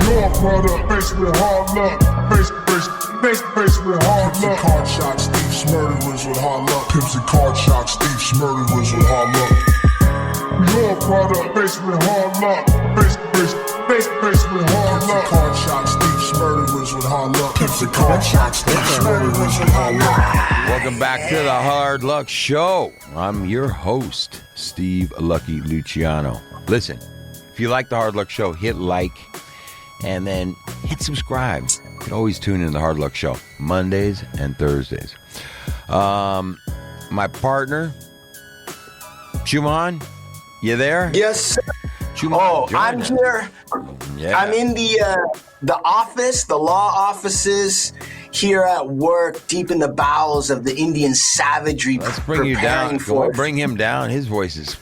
Your product, faced with hard luck. Faced with hard Pimps and luck. card shots, thieves, murderers with hard luck. Pimps and card shots, thieves, murderers with hard luck. Your product, faced with hard luck. Faced with hard Pimps and luck. card shots, thieves, murderers with hard luck. Pimps and card shots, thieves, murderers with hard luck. Welcome back to the Hard Luck Show. I'm your host, Steve Lucky Luciano. Listen, if you like the Hard Luck Show, hit like and then hit subscribe. You can always tune in to the Hard Luck Show Mondays and Thursdays. My partner, Chuman, you there? Yes, sir. Chuman, Oh, join I'm us. here. Yeah. I'm in the office, the law offices here at work, deep in the bowels of the Indian savagery. Let's bring you down. preparing for it. Bring him down. His voice is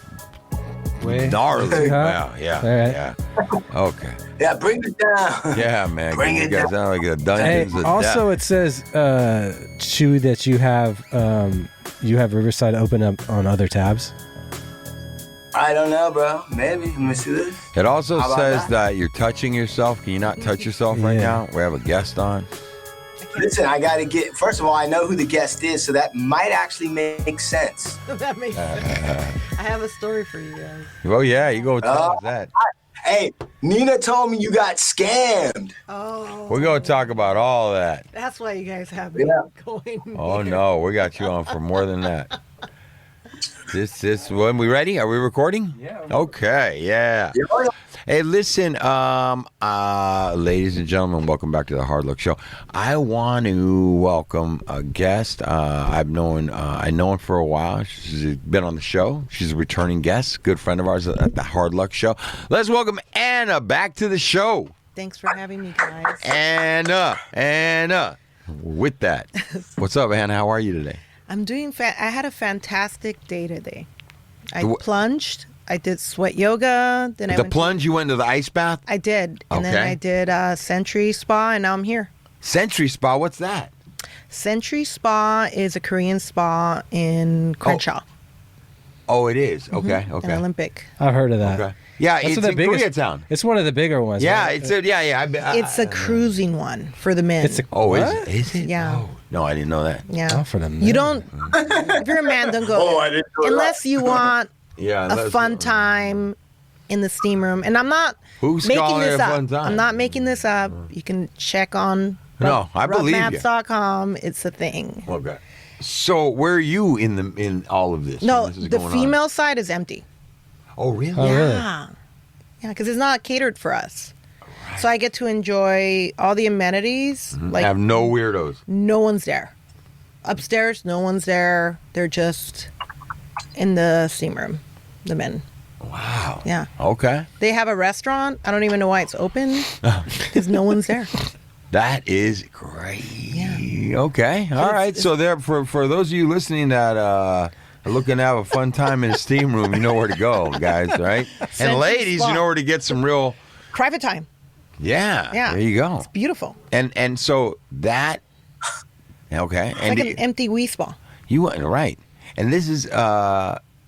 Way. gnarly. Huh? Yeah. All right. Yeah. Okay. Yeah, bring it down. Yeah, man. Bring you it guys down. sound like a Hey, Dungeons of also, Death. it says, Chew, that you have Riverside open up on other tabs. I don't know, bro. Maybe. Let me see this. It also How about says that? that you're touching yourself. Can you not touch yourself right Yeah. now? We have a guest on. Listen, I got to get, first of all, I know who the guest is, so that might actually make sense. That makes sense. I have a story for you guys. Oh, yeah. You go tell us that. Hey, Nina told me you got scammed. Oh, We're going to talk about all that. that's why you guys have me Yeah. going. Oh, here. no. We got you on for more than that. When we ready? Are we recording? Yeah. Okay. Yeah. Hey, listen, ladies and gentlemen, welcome back to the Hard Luck Show. I want to welcome a guest. I know her for a while. She's been on the show. She's a returning guest, good friend of ours at the Hard Luck Show. Let's welcome Anna back to the show. Thanks for having me, guys. Anna. With that, what's up, Anna? How are you today? I'm doing. I had a fantastic day today. I The wh- plunged. I did sweat yoga. Then I The went plunge, you went into the ice bath? I did, and then Okay. I did Century Spa, and now I'm here. Century Spa, what's that? Century Spa is a Korean spa in Crenshaw, Oh, it is. Okay, in okay. Olympic. I've heard of that. Okay. Yeah, That's it's the in biggest- Koreatown. It's one of the bigger ones. Yeah, right? it's yeah. It's a cruising one for the men. It's a Oh, what? is it? Yeah. Oh, no, I didn't know that. yeah. Oh, for the men. You don't. If you're a man, don't go. Oh, I didn't know unless you want Yeah, a fun time in the steam room. And I'm not Who's making calling it this a up. fun time? I'm not making this up. You can check on No, I believe you. rubmaps.com. It's a thing. Okay. So where are you in all of this? No, when this is the going female on? side is empty. Oh, really? Oh, really? Yeah. Yeah, because it's not catered for us. So I get to enjoy all the amenities. Like Have no weirdos. no one's there. Upstairs, no one's there. They're just in the steam room, the men. Wow. Yeah. Okay. They have a restaurant. I don't even know why it's open because no one's there. That is great. Yeah. Okay. All right. So there, for those of you listening that are looking to have a fun time in a steam room, you know where to go, guys. Right? And Century ladies, Spa. you know where to get some real. Private time. Yeah. Yeah. There you go. It's beautiful. And so that. Okay. It's And like an empty wee spa. you went right. And this is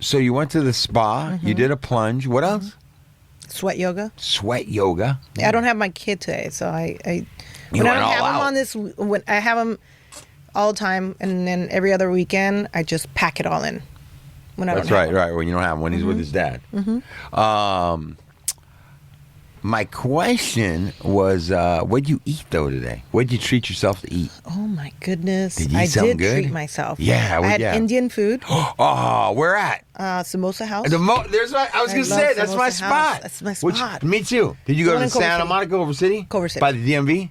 so you went to the spa. Mm-hmm. You did a plunge. What else? Sweat yoga. Sweat yoga. I don't have my kid today, so I You when I went don't all have him out. on this, when I have him all the time, and then every other weekend, I just pack it all in. When I That's don't have right, him. right. When you don't have him, when he's with his dad. My question was, what'd you eat though today? What'd you treat yourself to eat? Oh my goodness! Did you eat I something did good? treat myself. Yeah, I what- had yeah. Indian food. Oh, where at? Samosa House. There's my. I was I gonna love say that's my Samosa spot. House. That's my spot. me too. Did you go The to one in Culver Santa City. Monica, Culver City? Culver City. By the DMV,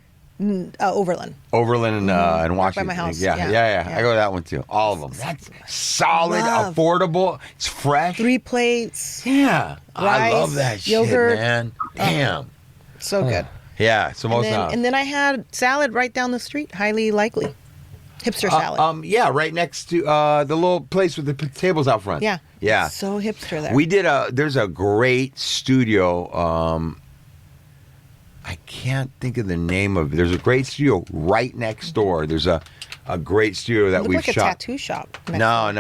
Overland. Overland, and Right by Washington. my house. Yeah. Yeah. I go to that one too. All of them. That's solid, Love. affordable. It's fresh. 3 plates. Yeah, I Rice, love that yogurt. shit, man. Damn. So good. Yeah, samosa. And then I had salad right down the street. Highly likely. Hipster salad. Yeah, right next to the little place with the tables out front. Yeah. Yeah. So hipster there. We did there's a great studio. I can't think of the name of it. There's a great studio right next door. There's a great studio that It looked we've like a shot. tattoo shop. No,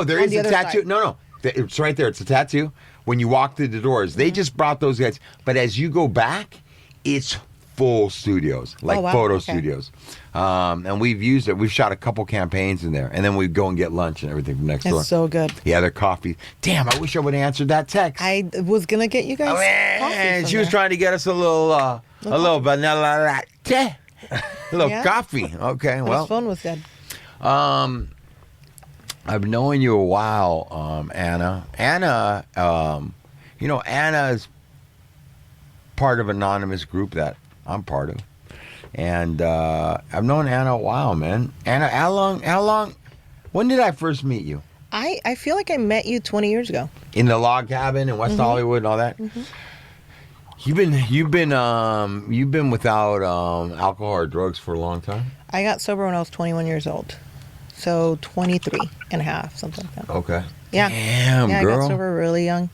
there On is the a other tattoo. side. No. It's right there. It's a tattoo. When you walk through the doors, they just brought those guys. But as you go back, it's full studios, like Oh, wow. photo Okay. studios. And we've used it. We've shot a couple campaigns in there, and then we go and get lunch and everything from next door. It's so good. Yeah, their coffee. Damn, I wish I would have answered that text. I was gonna get you guys. Oh, coffee man, from she was there. trying to get us a little vanilla latte, a little Yeah. coffee. Okay, But well, his phone was dead. I've known you a while, Anna. Anna, Anna is part of an anonymous group that I'm part of, and I've known Anna a while, man. Anna, how long? When did I first meet you? I feel like I met you 20 years ago. In the log cabin in West Hollywood and all that. You've been without alcohol or drugs for a long time. I got sober when I was 21 years old. So 23 and a half, something like that. Okay. Yeah. Damn, yeah, girl. I got sober really young.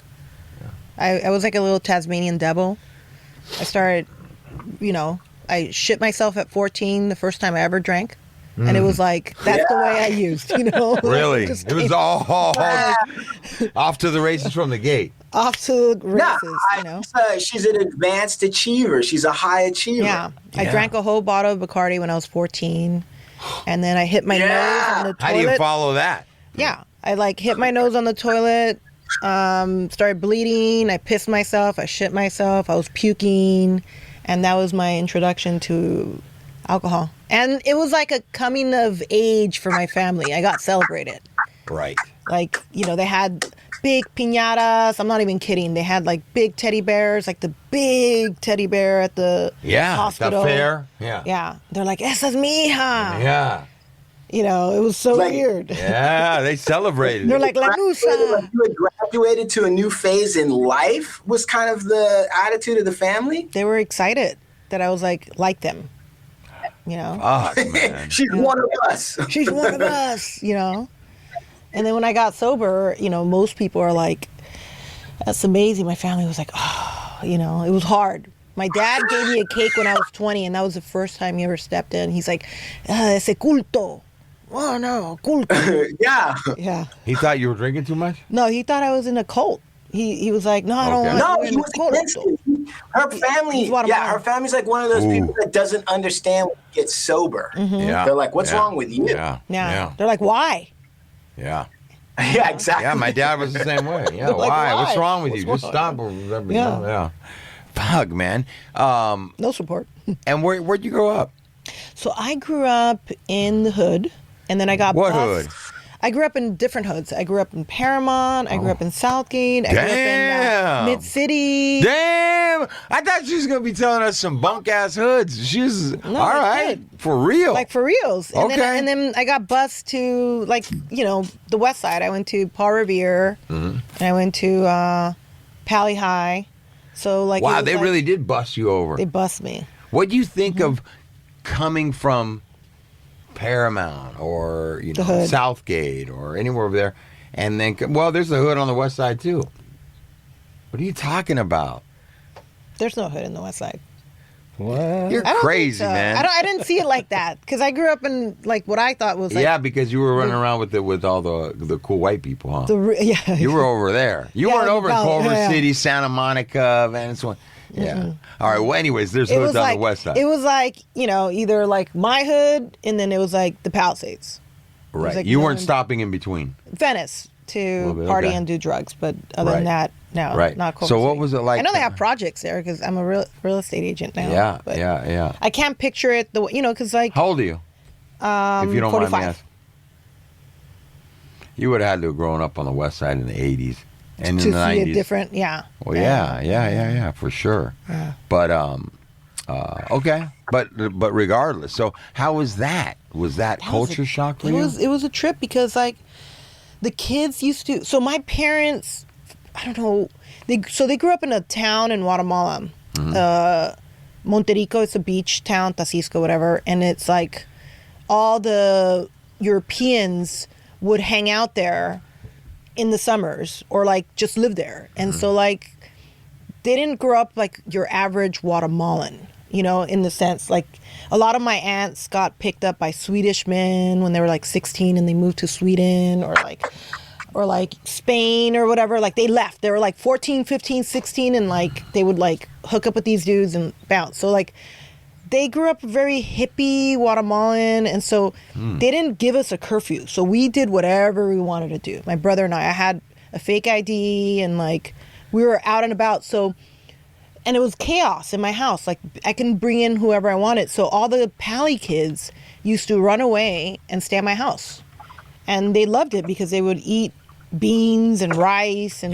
I was like a little Tasmanian devil. I started, I shit myself at 14 the first time I ever drank. And it was like, that's the way I used, Really? Just It was came all off to the races from the gate. off to Yeah, races, she's an advanced achiever. She's a high achiever. Yeah. I Yeah. drank a whole bottle of Bacardi when I was 14. And then I hit my nose on the toilet. How do you follow that? Yeah. I hit my nose on the toilet, started bleeding. I pissed myself. I shit myself. I was puking. And that was my introduction to alcohol. And it was like a coming of age for my family. I got celebrated. Right. They had big piñatas. I'm not even kidding. They had big teddy bears, like the big teddy bear at the hospital. The fair. Yeah. Yeah. They're like, esa es mi hija. Yeah. It was so weird. Yeah, they celebrated. They're like, la nusa. You had graduated to a new phase in life was kind of the attitude of the family. They were excited that I was like them. Fuck, man. She's one of us. She's one of us, And then when I got sober, most people are like, that's amazing. My family was like, oh, it was hard. My dad gave me a cake when I was 20, and that was the first time he ever stepped in. He's like, ese culto. Oh, no, culto. Yeah. Yeah. He thought you were drinking too much? No, he thought I was in a cult. He was like, no, I don't Okay. want No, to be he in a was cult. against it. Her family, He's Guatemalan. her family's like one of those Ooh. people that doesn't understand when you get sober. Yeah. They're like, what's Yeah. wrong with you? Yeah. Yeah. They're like, why? Yeah. Yeah, exactly. Yeah, my dad was the same way. Yeah, Like, why? What's why? wrong with you? What's Just wrong? stop or whatever. Yeah. Yeah. Fuck, man. No support. And where'd you grow up? So I grew up in the hood, and then I got What bused. hood? I grew up in different hoods. I grew up in Paramount. I grew up in Southgate. I grew up in Damn. Mid-City. Damn! I thought she was gonna be telling us some bunk ass hoods. She's all right good. for real. Like for reals. And Okay. and then I got bused to the West Side. I went to Paul Revere. And I went to Pally High. So it wow, was they really did bust you over. they bust me. What do you think of coming from Paramount or The hood. Southgate or anywhere over there, and then there's a hood on the West Side too. What are you talking about? There's no hood in the West Side. What? You're I don't think crazy, so. man. I didn't see it like that because I grew up in what I thought was Yeah, because you were running around with all the cool white people, huh? yeah. You were over there. You Yeah, weren't over in about- Culver yeah. City, Santa Monica, Venezuela. Yeah. All right. Well, anyways, there's It hoods was on like the West Side. it was like either like my hood and then it was like the Palisades, right. like You weren't no- stopping in between. Venice to Little bit, party okay. and do drugs, but other than Right. that, no, Right. not Culver So what City. was it like? I know they have projects there because I'm a real estate agent now. Yeah. but Yeah. I can't picture it because like How old are you? If you don't mind me 45. asking. You would have had to have grown up on the West Side in the 80s and to in the see 90s. a different, yeah. Well, yeah, for sure. Yeah. But okay. But regardless, so how was that? Was that That was culture a- shock for it you? was it was a trip because like the kids used to. So my parents, I don't know. They grew up in a town in Guatemala, Monterico. It's a beach town, Tacisco, whatever, and it's like all the Europeans would hang out there in the summers or like just live there, and so like they didn't grow up like your average Guatemalan. In the sense, like, a lot of my aunts got picked up by Swedish men when they were, like, 16 and they moved to Sweden or like, Spain or whatever. Like, they left. They were, like, 14, 15, 16 and, like, they would, like, hook up with these dudes and bounce. So, like, they grew up very hippie Guatemalan, and so they didn't give us a curfew. So we did whatever we wanted to do. My brother and I had a fake ID, and like we were out and about. So, and it was chaos in my house. Like I can bring in whoever I wanted. So all the Pally kids used to run away and stay at my house, and they loved it because they would eat beans and rice and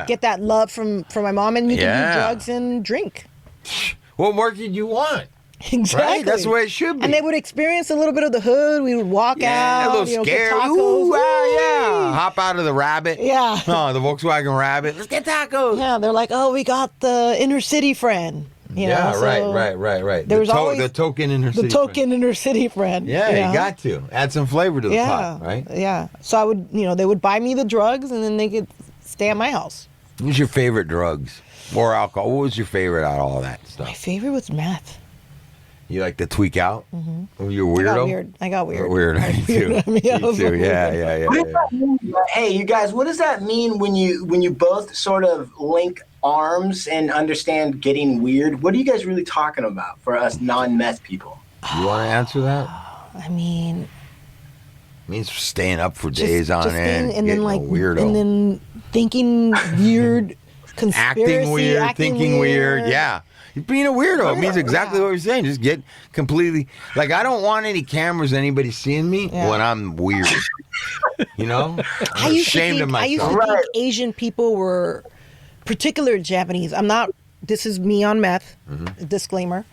get that love from my mom, and you can do drugs and drink. What more did you want? Exactly. Right? That's the way it should be. And they would experience a little bit of the hood. We would walk out. A little get scary. tacos. Ooh, wow, Woo! Hop out of the Rabbit. Yeah. Oh, the Volkswagen Rabbit. Let's get tacos. Yeah, they're like, oh, we got the inner city friend. You know, so right. There was always the token inner city. the token inner city friend. Yeah, you got to add some flavor to the pot, right? Yeah. So I would, they would buy me the drugs, and then they could stay at my house. What was your favorite drugs or alcohol? What was your favorite out of all that stuff? My favorite was meth. You like to tweak out? Mm-hmm. You're a weirdo? I got weird. Weird. Me too. Me too. Yeah. What does that mean? Hey, you guys, what does that mean when you both sort of link arms and understand getting weird? What are you guys really talking about for us non-meth people? You want to answer that? I mean, it means staying up for days on end, and then like weirdo, and then thinking weird, conspiracy, thinking weird. Yeah. You're being a weirdo. It means exactly what you're saying. Just get completely... Like, I don't want any cameras, anybody seeing me when I'm weird. I'm ashamed of myself. I used to think Asian people were... particular Japanese. I'm not... This is me on meth. Disclaimer.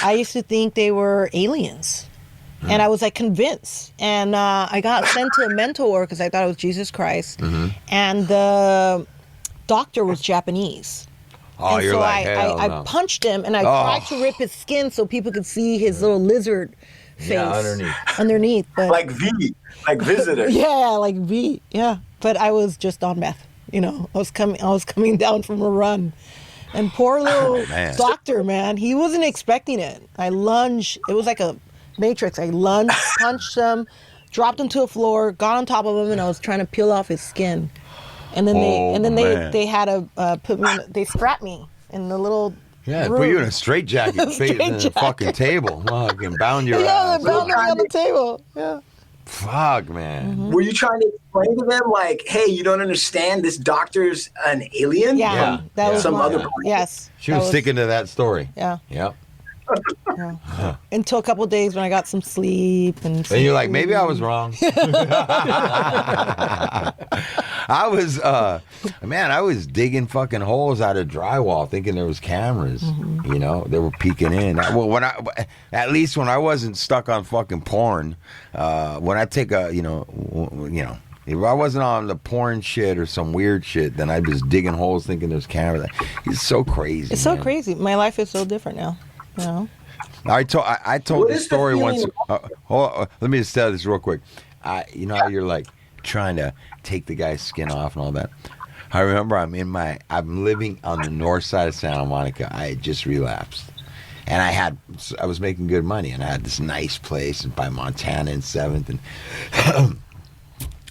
I used to think they were aliens. And I was like convinced. And I got sent to a mentor because I thought it was Jesus Christ. And the doctor was Japanese. Oh, and you're so like, I punched him, and I tried to rip his skin so people could see his little lizard face underneath. But like V, like Visitor. Yeah, like V. Yeah, but I was just on meth. I was coming down from a run, and poor little doctor, man, he wasn't expecting it. I lunged. It was like a Matrix. I lunged, punched him, dropped him to the floor, got on top of him, and I was trying to peel off his skin. And then they had to put me. They strapped me in the little. Yeah, room. put you in a straitjacket, in a fucking table. Fucking bound your ass. They bound me on the table. Yeah. Fuck, man. Were you trying to explain to them, like, hey, you don't understand, this doctor's an alien? Yeah. That was some other. Yes. She was sticking to that story. Yeah. Yep. Yeah. Until a couple of days when I got some sleep and you're like, maybe I was wrong. I was digging fucking holes out of drywall thinking there was cameras. They were peeking in. Well, at least when I wasn't stuck on fucking porn, when I take a, if I wasn't on the porn shit or some weird shit, then I'd just digging holes thinking there's cameras. It's so crazy. It's so crazy. My life is so different now. I told this story once. Let me just tell this real quick. How you're like trying to take the guy's skin off and all that. I remember I'm living on the north side of Santa Monica. I had just relapsed, and I was making good money, and I had this nice place by Montana and 7th, and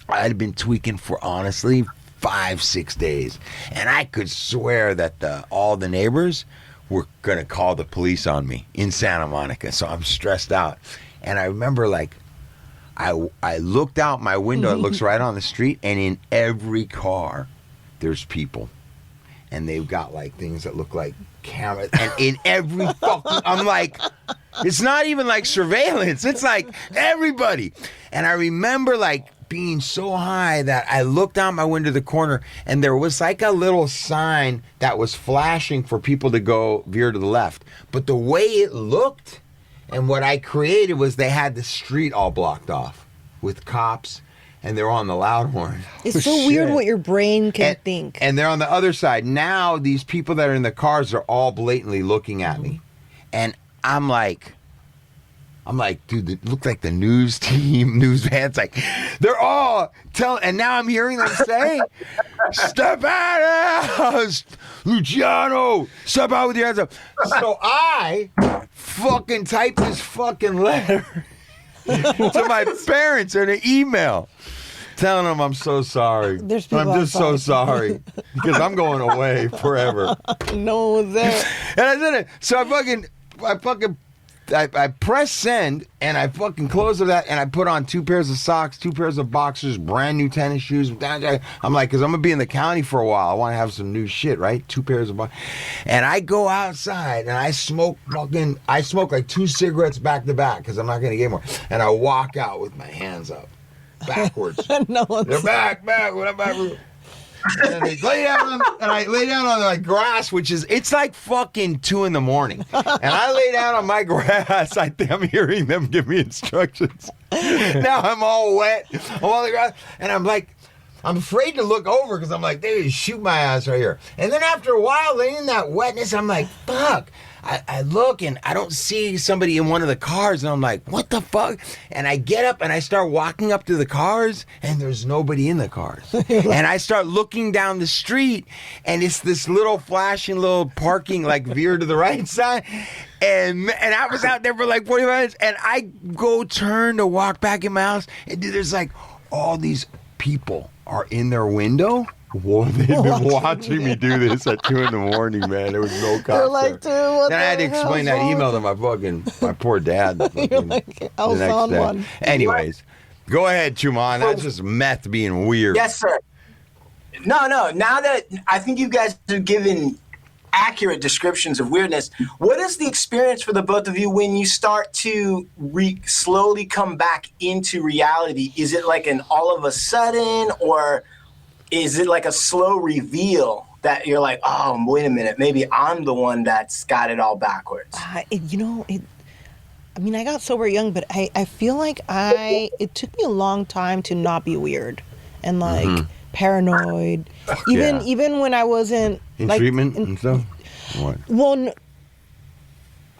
I had been tweaking for honestly 5-6 days, and I could swear that all the neighbors were going to call the police on me in Santa Monica. So I'm stressed out. And I remember, like, I looked out my window. It looks right on the street. And in every car, there's people. And they've got, like, things that look like cameras. And in every fucking... I'm like... It's not even like surveillance. It's like everybody. And I remember, like, being so high that I looked out my window to the corner, and there was like a little sign that was flashing for people to go veer to the left. But the way it looked and what I created was they had the street all blocked off with cops, and they're on the loud horn. It's so weird what your brain can think. And they're on the other side. Now these people that are in the cars are all blatantly looking at me. And I'm like, dude, it looked like the news van's like, they're all telling, and now I'm hearing them say, step out, Luciano, step out with your hands up. So I fucking typed this fucking letter to my parents in an email telling them I'm so sorry. I'm just so sorry because I'm going away forever. No one was there. And I did it. So I fucking I press send and I fucking close it out and I put on 2 pairs of socks, 2 pairs of boxers, brand new tennis shoes. I'm like, because I'm going to be in the county for a while. I want to have some new shit, right? 2 pairs of boxers. And I go outside and I smoke like 2 cigarettes back to back because I'm not going to get more. And I walk out with my hands up, backwards. No one's... They're back. And I lay down on the grass, it's like fucking 2 a.m. And I lay down on my grass. I think I'm hearing them give me instructions. Now I'm all wet. I'm on the grass. And I'm like, I'm afraid to look over because I'm like, they just shoot my ass right here. And then after a while, laying in that wetness, I'm like, fuck. I look and I don't see somebody in one of the cars. And I'm like, what the fuck? And I get up and I start walking up to the cars and there's nobody in the cars. And I start looking down the street and it's this little flashing little parking like veer to the right side. And I was out there for like 45 minutes and I go turn to walk back in my house. And dude, there's like all these people are in their window. Whoa, they've been watching me do this at 2 a.m, man. There was no cops. You're like, dude, what then I had to explain that email to my poor dad. You're like, I was on one. Anyways, go ahead, Chuman. That's just meth being weird. Yes, sir. No. Now that I think you guys have given accurate descriptions of weirdness, what is the experience for the both of you when you start to slowly come back into reality? Is it like an all of a sudden, or is it like a slow reveal that you're like, oh, wait a minute, maybe I'm the one that's got it all backwards? I got sober young, but I feel like it took me a long time to not be weird and like paranoid. Even when I wasn't in like, treatment and stuff. What? Well,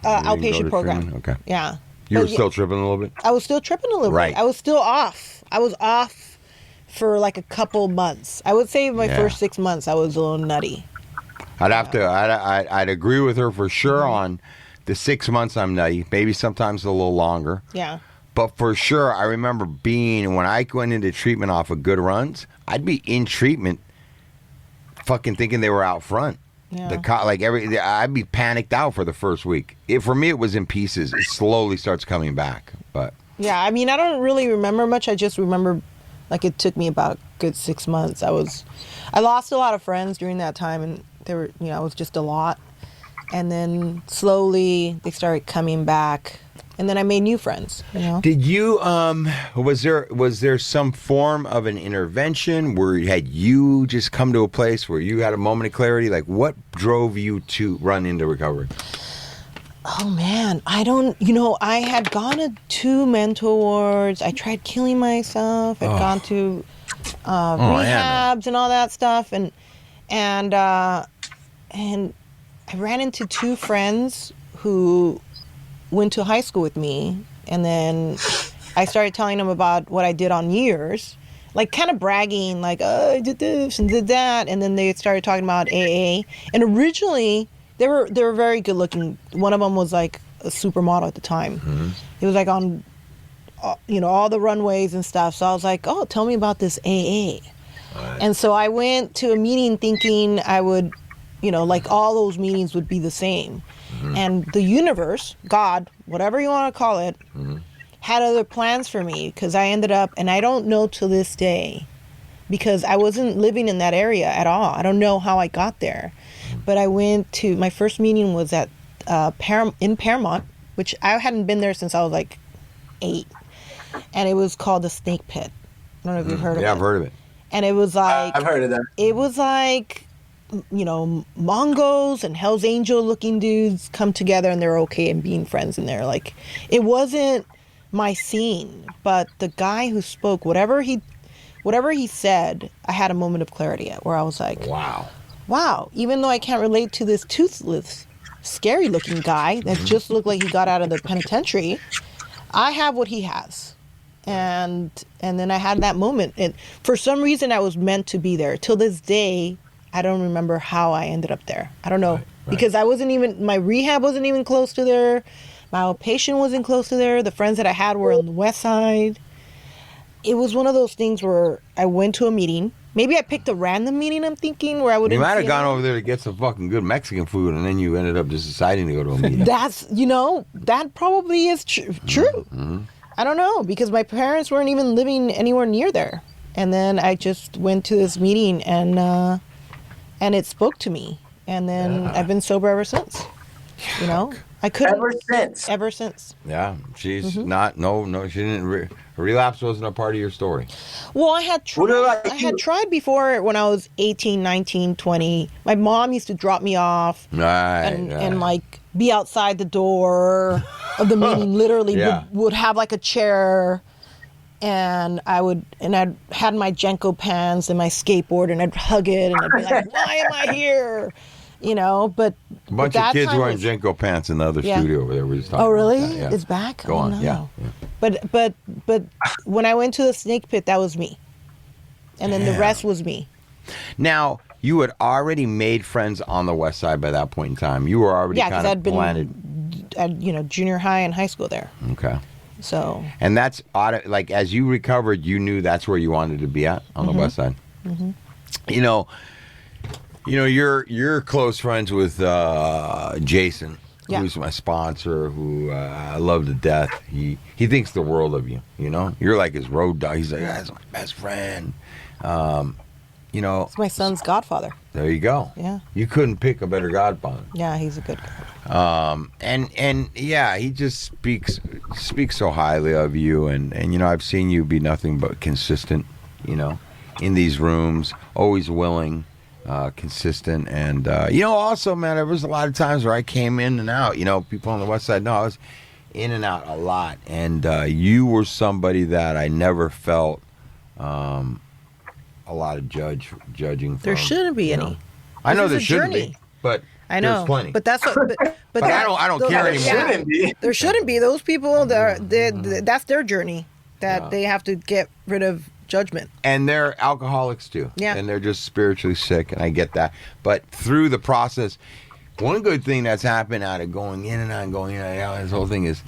outpatient program. Treatment? Okay. Yeah. You were still tripping a little bit. I was still tripping a little bit. I was still off. I was off for like a couple months. I would say my first 6 months I was a little nutty. I'd agree with her for sure on the 6 months I'm nutty. Maybe sometimes a little longer. Yeah. But for sure, I remember when I went into treatment off of good runs, I'd be in treatment fucking thinking they were out front. Yeah. I'd be panicked out for the first week. For me, it was in pieces. It slowly starts coming back. But yeah, I mean, I don't really remember much. I just remember like it took me about a good 6 months. I lost a lot of friends during that time, and they were, it was just a lot. And then slowly they started coming back, and then I made new friends. Did you? Was there some form of an intervention where had you just come to a place where you had a moment of clarity? Like, what drove you to run into recovery? Oh man, I don't. I had gone to 2 mental wards. I tried killing myself. I'd gone to rehabs and all that stuff, and I ran into 2 friends who went to high school with me, and then I started telling them about what I did on years, like kind of bragging, like, oh, I did this and did that, and then they started talking about AA. And originally, they were very good looking. One of them was like a supermodel at the time. Mm-hmm. He was like on, all the runways and stuff. So I was like, oh, tell me about this AA. Right. And so I went to a meeting thinking I would, like all those meetings would be the same. Mm-hmm. And the universe, God, whatever you want to call it, had other plans for me, because I ended up, and I don't know to this day, because I wasn't living in that area at all. I don't know how I got there. But I went to, my first meeting was at in Paramount, which I hadn't been there since I was like 8. And it was called the Snake Pit. I don't know if you've heard of it. Yeah, I've heard of it. And it was like... I've heard of that. It was like, Mongos and Hell's Angel looking dudes come together and they're okay and being friends in there. Like, it wasn't my scene, but the guy who spoke, whatever he said, I had a moment of clarity at, where I was like, wow, even though I can't relate to this toothless, scary looking guy that just looked like he got out of the penitentiary, I have what he has. And then I had that moment, and for some reason I was meant to be there. Till this day, I don't remember how I ended up there. I don't know. Right. Because my rehab wasn't even close to there. My outpatient wasn't close to there. The friends that I had were on the west side. It was one of those things where I went to a meeting maybe I picked a random meeting. I'm thinking where I would. You might have gone over there to get some fucking good Mexican food, and then you ended up just deciding to go to a meeting. That's that probably is true. Mm-hmm. I don't know because my parents weren't even living anywhere near there, and then I just went to this meeting and it spoke to me, and then I've been sober ever since. You know, I couldn't ever since. Yeah, she's not. No, she didn't. Relapse wasn't a part of your story. Well, I had tried before when I was 18, 19, 20. My mom used to drop me off and like be outside the door of the meeting. Literally would have like a chair, and I'd had my Jenko pants and my skateboard, and I'd hug it, and I'd be like, "Why am I here?" You know, but a bunch of kids wearing Jenko pants in the other studio over there. We just talking. Oh, really? About that. Yeah. It's back. Go on. No. Yeah. But when I went to the snake pit, that was me, and then the rest was me. Now you had already made friends on the west side by that point in time. You were already kind of planted. At junior high and high school there. Okay. So. And that's like as you recovered, you knew that's where you wanted to be at on the west side. Mm-hmm. You're close friends with Jason, who's my sponsor, who I love to death. He thinks the world of you. You know, you're like his road dog. He's like, that's my best friend. It's my son's godfather. There you go. Yeah. You couldn't pick a better godfather. Yeah, he's a good guy. And he just speaks so highly of you, and I've seen you be nothing but consistent. In these rooms, always willing. Consistent and also, man, there was a lot of times where I came in and out. People on the west side know I was in and out a lot, and you were somebody that I never felt a lot of judging from. There shouldn't be any. I know there shouldn't be, but I know there's plenty. But that's what. But I don't care anymore. There shouldn't be. Those people, that's their journey that they have to get rid of. Judgment. And they're alcoholics too. Yeah. And they're just spiritually sick, and I get that. But through the process, one good thing that's happened out of going in and out and going in and out, this whole thing is,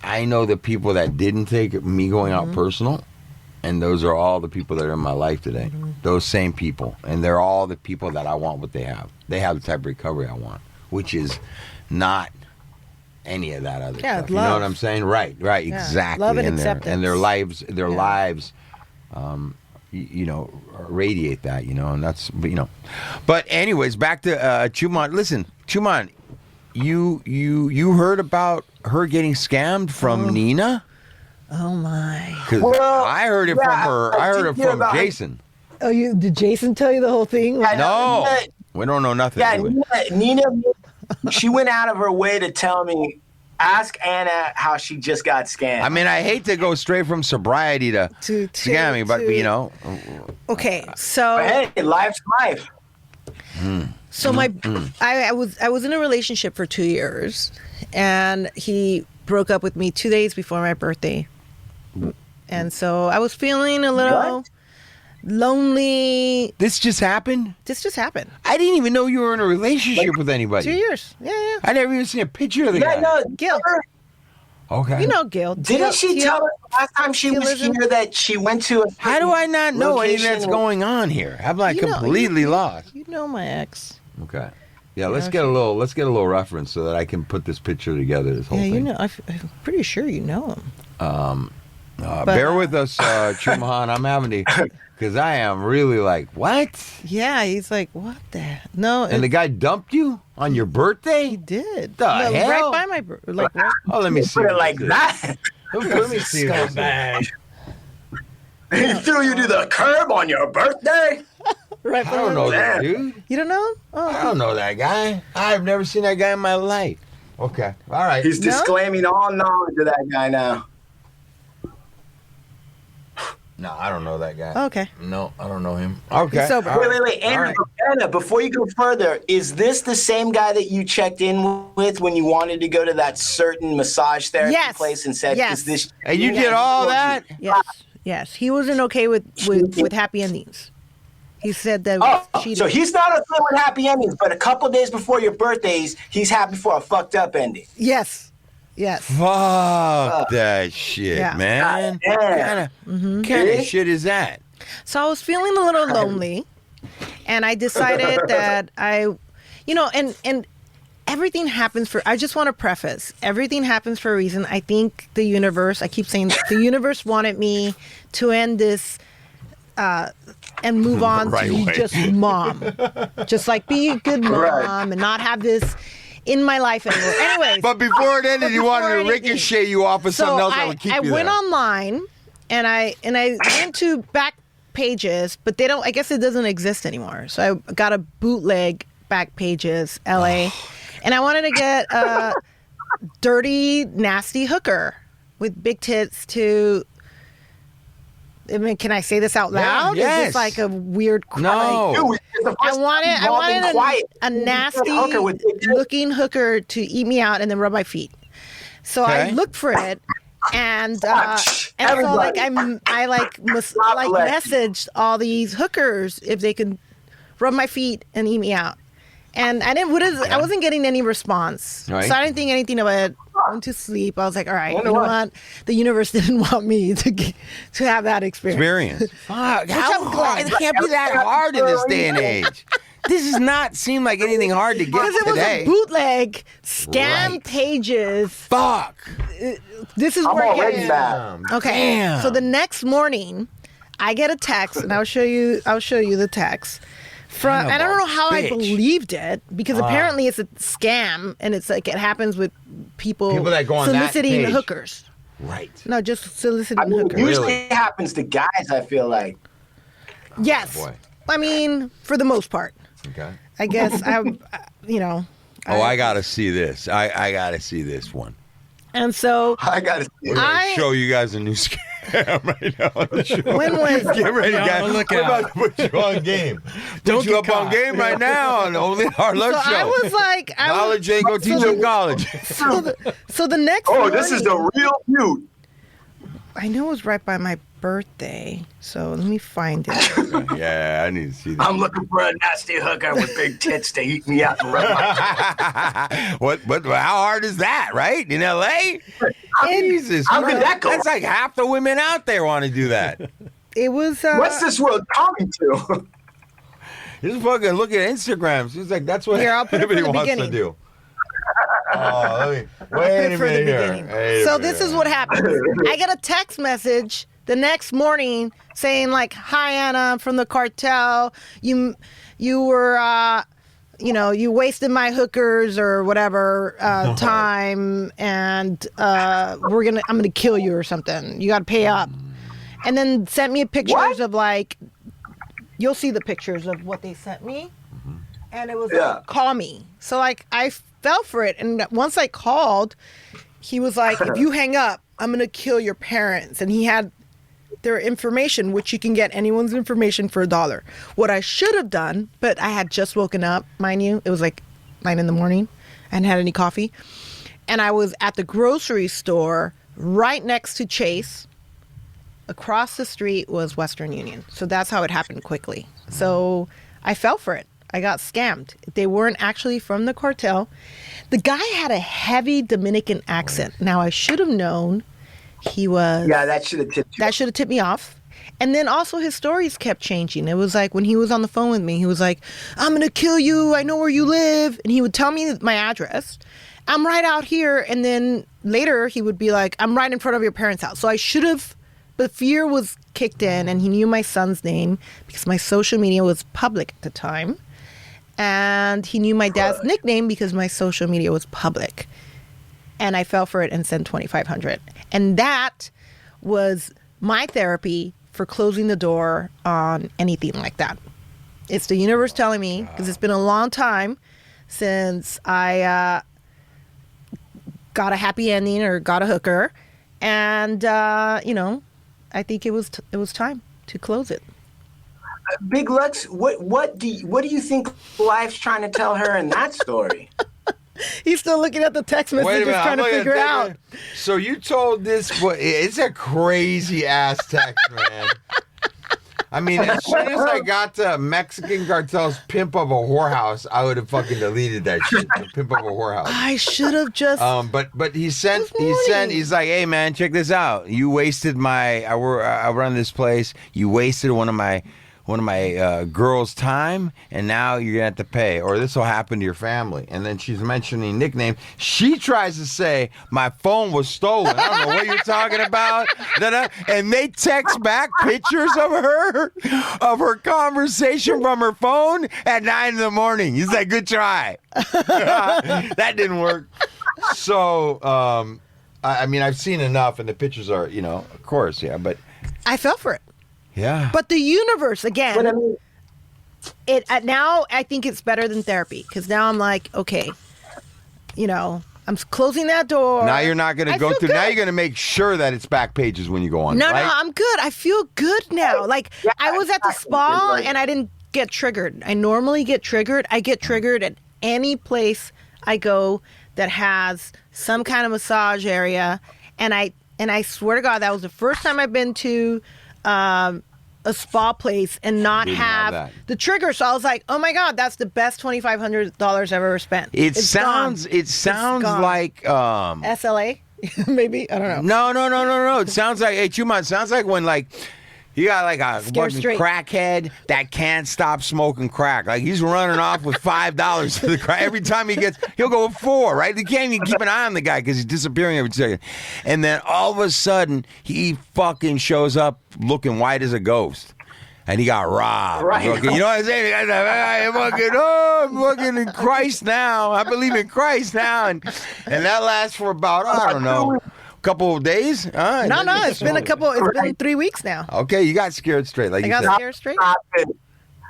I know the people that didn't take me going out personal, and those are all the people that are in my life today. Those same people. And they're all the people that I want what they have. They have the type of recovery I want, which is not any of that other stuff. You know what I'm saying? Right, Yeah. exactly. Love and acceptance. And their lives radiate that, and that's, But anyways, back to Chuman. Listen, Chuman, you heard about her getting scammed from Nina? Oh my! Because I heard it from her. I heard it from Jason. Oh, did Jason tell you the whole thing? No, we don't know nothing. Yeah, Nina, she went out of her way to tell me. Ask Anna how she just got scammed. I mean, I hate to go straight from sobriety to scamming, but Okay, so hey, life's life. So I was in a relationship for 2 years, and he broke up with me 2 days before my birthday, and so I was feeling a little lonely. This just happened? I didn't even know you were in a relationship with anybody. 2 years. Yeah. I never even seen a picture of the guy. No, Gil. Okay. You know Gil. Didn't she tell us last time she was here that she went to a How do I not know anything that's going on here? I'm like completely lost. You know my ex. Okay. Yeah, let's get a little reference so that I can put this picture together, this whole thing. I'm pretty sure you know him. Bear with us, Chumahan. I'm having to... Because I am really like, what? Yeah, he's like, what the? No. And the guy dumped you on your birthday? He did. The hell? Right by my birthday. Oh, let me see. Put it like that. Let me see. He threw you to the curb on your birthday? Right. I don't know that dude. You don't know? Oh. I don't know that guy. I've never seen that guy in my life. Okay. All right. He's disclaiming all knowledge of that guy now. No, I don't know that guy. Okay. No, I don't know him. Okay. Sober. Wait. Anna, before you go further, is this the same guy that you checked in with when you wanted to go to that certain massage therapy place and said, yes. Is this... And you did all that? Yes. He wasn't okay with happy endings. He said that cheating. So he's not okay with happy endings, but a couple of days before your birthdays, he's happy for a fucked up ending. Yes. Fuck that shit, man. What kind of shit is that? So I was feeling a little lonely, and I decided that and everything happens for, I just want to preface, everything happens for a reason. I think the universe, I keep saying the universe wanted me to end this and move on Right to be way. just mom. Just like be a good mom and not have this in my life anymore. Anyways. But before it ended, you wanted to anything- ricochet you off of something else that would keep I you went there. online and I went to back pages, but they don't, I guess it doesn't exist anymore. So I got a bootleg back pages, LA. And I wanted to get a dirty, nasty hooker with big tits to. I mean, can I say this out loud? yes. Is this like a weird? No. Dude, it's the I first wanted time y'all been quiet. a nasty Hooker with big tits. looking hooker to eat me out and then rub my feet. So I Okay. looked for it, and so Everybody. like messaged all these hookers if they could rub my feet and eat me out. And I wasn't getting any response. Right. So I didn't think anything of it. I went to sleep. I was like, all right, you Wonder know what? what? The universe didn't want me to have that experience. Fuck, I'm glad. it can't be that hard in this day and age. This does not seem like anything hard to get Because it was today. a bootleg scam Right. pages. Fuck. This is I'm where it already gets- mad. Okay. Damn. So the next morning, I get a text, and I'll show you the text. From, Son of and I don't a know how I bitch. believed it, because apparently it's a scam, and it's like it happens with people People that go on that soliciting page. hookers. Right. No, just soliciting I mean, it hookers. usually happens to guys, I feel like. Yes. boy. I mean, for the most part. Okay. I guess I gotta see this. I gotta see this one. And so I got to see it. I Show you guys a new scam right now on the show. when was Get ready, Yeah, guys. look We're out. about to put you on game. Don't Put you get up on caught. game right now on Only Our Luck so Show. I was like, Knowledge ain't gonna teach them college. So the next Oh, morning, this is the real cute. I know it was right by my birthday, so let me find it. Yeah, I need to see this. I'm looking for a nasty hooker with big tits to eat me out and rub my What? How hard is that, right? In L.A.? Jesus how could Christ. that go? That's like half the women out there want to do that. It was. What's this world coming to? Just fucking look at Instagram. She's like, that's what Here, I'll put it from everybody the wants beginning. to do. Oh, wait a for the minute here. beginning. Wait a So minute. this is what happened. I get a text message the next morning saying like, "Hi Anna, I'm from the cartel. You were you wasted my hookers or whatever time, and I'm gonna kill you or something. You got to pay up." And then sent me pictures What? of like, you'll see the pictures of what they sent me, and it was Yeah. like, call me. So like I fell for it, and once I called, he was like, if you hang up, I'm gonna kill your parents. And he had their information, which you can get anyone's information for $1. What I should have done, but I had just woken up, mind you, it was like 9 a.m. I hadn't had any coffee, and I was at the grocery store right next to Chase. Across the street was Western Union. So that's how it happened quickly. So I fell for it. I got scammed. They weren't actually from the cartel. The guy had a heavy Dominican accent. Now, I should have known he was. Yeah, that should have tipped you. That should have tipped me off. And then also his stories kept changing. It was like when he was on the phone with me, he was like, I'm going to kill you. I know where you live. And he would tell me my address. I'm right out here. And then later he would be like, I'm right in front of your parents' house. So I should have, but fear was kicked in, and he knew my son's name because my social media was public at the time. And he knew my dad's nickname because my social media was public. And I fell for it and sent $2,500. And that was my therapy for closing the door on anything like that. It's the universe telling me, because it's been a long time since I got a happy ending or got a hooker. And, I think it was time to close it. Big Lux, what do you think life's trying to tell her in that story? He's still looking at the text Wait a messages minute, trying to I'm looking figure at out. that. So you told this, it's a crazy ass text, man. I mean, as soon as I got to Mexican Cartel's Pimp of a Whorehouse, I would have fucking deleted that shit. The Pimp of a Whorehouse. I should have just. But he's like, hey man, check this out. You wasted I run this place. You wasted one of my girls' time, and now you're gonna have to pay, or this will happen to your family. And then she's mentioning nickname. She tries to say my phone was stolen. I don't know what you're talking about. And they text back pictures of her conversation from her phone at 9 a.m. He's like, good try. That didn't work. So I mean, I've seen enough, and the pictures are, of course, yeah, but I fell for it. yeah. But the universe, again, But I mean, now I think it's better than therapy, because now I'm like, okay, I'm closing that door. Now you're not going to I go feel through. good. Now you're going to make sure that it's back pages when you go on. No, right? no, I'm good. I feel good now. Like, Yeah, I was at the exactly. spa Like- and I didn't get triggered. I normally get triggered. I get triggered at any place I go that has some kind of massage area. And I swear to God, that was the first time I've been to a spa place and not Didn't have have that. the trigger. So I was like, oh my God, that's the best $2,500 I've ever spent. It It's sounds. gone. It sounds gone. like. SLA, maybe, I don't know. No. It sounds like. Hey, Chuman. Sounds like when you got like a Scared fucking straight. crackhead that can't stop smoking crack. Like he's running off with $5 to the crack. Every time he'll go with 4, right? You can't even keep an eye on the guy because he's disappearing every second. And then all of a sudden, he fucking shows up looking white as a ghost. And he got robbed. Right. Fucking, you know what I'm saying? I'm fucking in Christ now. I believe in Christ now. And that lasts for about, I don't know, couple of days? No, it's been it's been 3 weeks now. Okay, you got scared straight, like I you got said. scared straight. All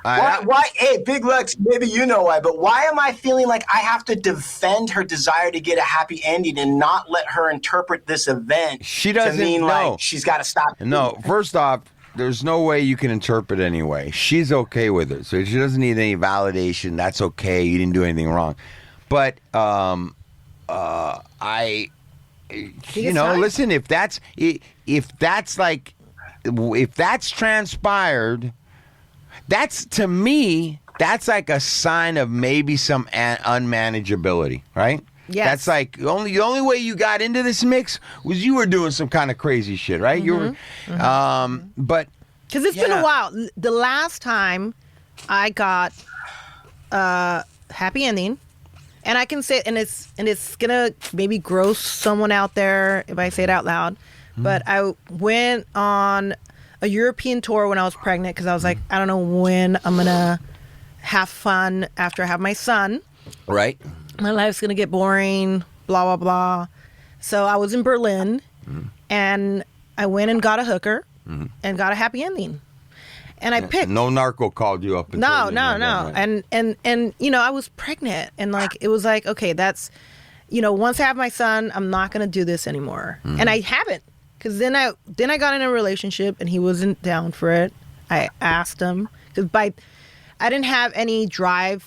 right, Why? Hey, Big Lux, maybe you know why, but why am I feeling like I have to defend her desire to get a happy ending and not let her interpret this event She doesn't to mean know. like she's got to stop? No, first off, there's no way you can interpret anyway. She's okay with it, so she doesn't need any validation. That's okay. You didn't do anything wrong. But listen. If that's transpired, that's to me. That's like a sign of maybe some unmanageability, right? Yes. That's like the only way you got into this mix was you were doing some kind of crazy shit, right? You were, but Because it's been Yeah. a while. The last time I got a happy ending, and I can say, and it's gonna maybe gross someone out there if I say it out loud, but I went on a European tour when I was pregnant because I was like, I don't know when I'm gonna have fun after I have my son. right. My life's gonna get boring, blah blah blah. So I was in Berlin, and I went and got a hooker, and got a happy ending, and I picked. No narco called you up. And No, told you no, that, no. right? And I was pregnant, and like it was like, okay, that's, once I have my son, I'm not gonna do this anymore, and I haven't, because then I got in a relationship, and he wasn't down for it. I asked him because I didn't have any